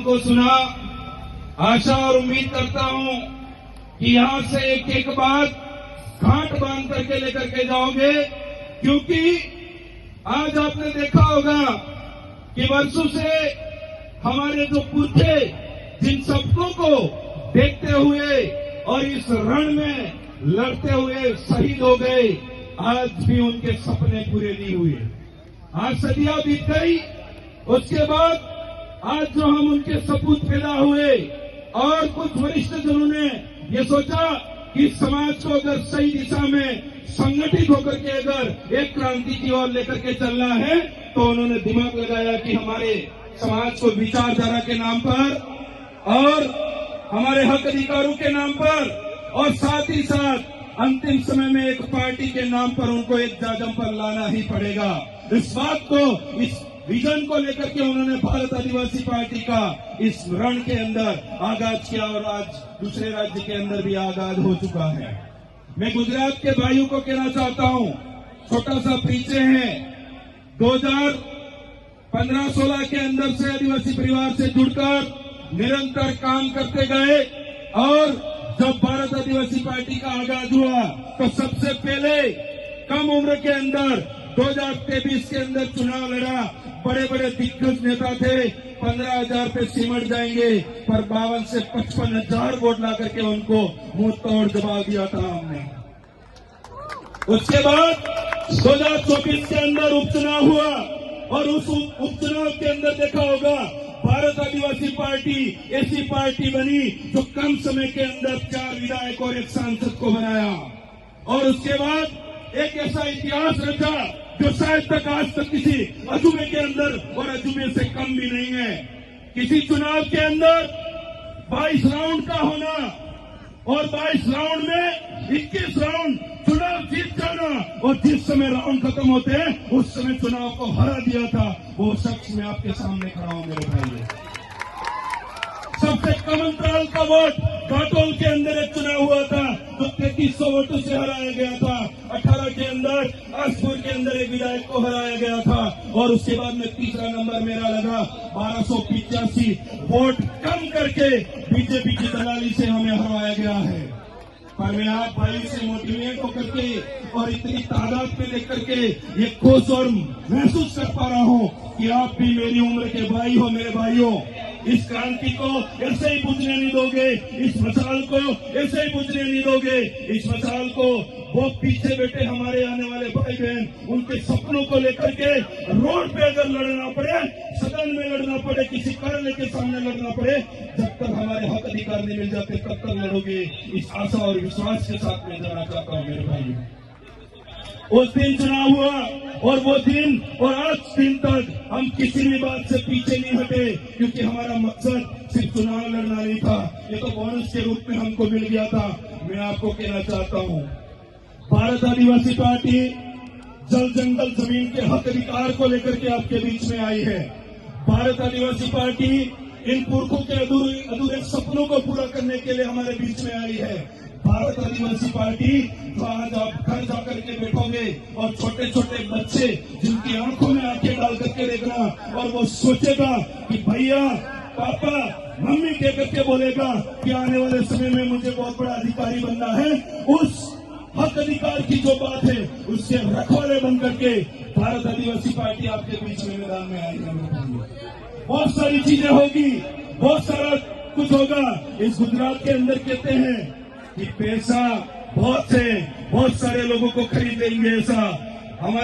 को सुना। आशा और उम्मीद करता हूं कि यहां से एक एक बात घाट बांध करके लेकर के जाओगे, क्योंकि आज आपने देखा होगा कि वर्षों से हमारे जो पुरखे जिन सपनों को देखते हुए और इस रण में लड़ते हुए शहीद हो गए, आज भी उनके सपने पूरे नहीं हुए। आज सदियां बीत गई, उसके बाद आज जो हम उनके सपूत पैदा हुए और कुछ वरिष्ठ जनों ने ये सोचा कि समाज को अगर सही दिशा में संगठित होकर के अगर एक क्रांति की ओर लेकर के चलना है, तो उन्होंने दिमाग लगाया कि हमारे समाज को विचारधारा के नाम पर और हमारे हक अधिकारों के नाम पर और साथ ही साथ अंतिम समय में एक पार्टी के नाम पर उनको एक जाजम पर लाना ही पड़ेगा। इस बात को, इस विजन को लेकर के उन्होंने भारत आदिवासी पार्टी का इस रण के अंदर आगाज किया और आज दूसरे राज्य के अंदर भी आगाज हो चुका है। मैं गुजरात के भाइयों को कहना चाहता हूं, छोटा सा परिचय है। 2015-16 के अंदर से आदिवासी परिवार से जुड़कर निरंतर काम करते गए और जब भारत आदिवासी पार्टी का आगाज हुआ तो सबसे पहले कम उम्र के अंदर 2023 के अंदर चुनाव लड़ा। बड़े बड़े दिग्गज नेता थे, 15,000 पे सिमट जाएंगे, पर 52 से 55,000 वोट ला करके उनको मुंह तोड़ जवाब दिया था हमने। उसके बाद 2024 के अंदर उपचुनाव हुआ और उस उपचुनाव के अंदर देखा होगा भारत आदिवासी पार्टी ऐसी पार्टी बनी जो कम समय के अंदर 4 विधायक और 1 सांसद को बनाया और उसके बाद एक ऐसा इतिहास रचा जो शायद तक आज तक किसी अजूबे के अंदर और अजूबे से कम भी नहीं है। किसी चुनाव के अंदर 22 राउंड का होना और 22 राउंड में 21 राउंड चुनाव जीत जाना और जिस समय राउंड खत्म होते हैं उस समय चुनाव को हरा दिया था, वो शख्स मैं आपके सामने खड़ा हूं मेरे भाई। सबसे कम अंतराल का वोट काटोल के अंदर एक चुनाव हुआ था जो 3300 वोटों से हराया गया था। 18 के अंदर आसपुर के अंदर एक विधायक को हराया गया था और उसके बाद में तीसरा नंबर मेरा लगा। 1285 वोट कम करके बीजेपी की दलाली से हमें हराया गया है। पर मैं आप भाई से मोटिवेट होकर के और इतनी तादाद में देख करके ये खुश और महसूस कर पा रहा हूं कि आप भी मेरी उम्र के भाई हो। मेरे भाइयों, इस क्रांति को ऐसे ही बुझने नहीं दोगे, इस मशाल को ऐसे ही बुझने नहीं दोगे। इस मशाल को वो पीछे बैठे हमारे आने वाले भाई बहन उनके सपनों को लेकर के रोड पे अगर लड़ना पड़े, सदन में लड़ना पड़े, किसी कार्यालय के सामने लड़ना पड़े, जब तक हमारे हक अधिकार नहीं मिल जाते तब तक लड़ोगे। इस आशा और विश्वास के साथ मैं जाना चाहता हूं मेरे भाई। उस दिन चुनाव हुआ और वो दिन और आज दिन तक हम किसी भी बात से पीछे नहीं हटे, क्योंकि हमारा मकसद सिर्फ चुनाव लड़ना नहीं था, ये तो बोनस के रूप में हमको मिल गया था। मैं आपको कहना चाहता हूं, भारत आदिवासी पार्टी जल जंगल जमीन के हक अधिकार को लेकर के आपके बीच में आई है। भारत आदिवासी पार्टी इन पुरखों के अधूरे सपनों को पूरा करने के लिए हमारे बीच में आई है। भारत आदिवासी पार्टी जो आज आप घर जाकर के बैठोगे और छोटे छोटे बच्चे जिनकी आंखों में आंखें डाल करके देखना और वो सोचेगा कि भैया पापा मम्मी कह करके बोलेगा कि आने वाले समय में मुझे बहुत बड़ा अधिकारी बनना है, उस हक अधिकार की जो बात है उसके रखवाले बन करके भारत आदिवासी पार्टी आपके बीच में मैदान में आई है। बहुत सारी चीजें होगी, बहुत सारा कुछ होगा। इस गुजरात के अंदर कहते हैं कि पैसा बहुत सारे लोगों को खरीदेंगे, ऐसा हमारे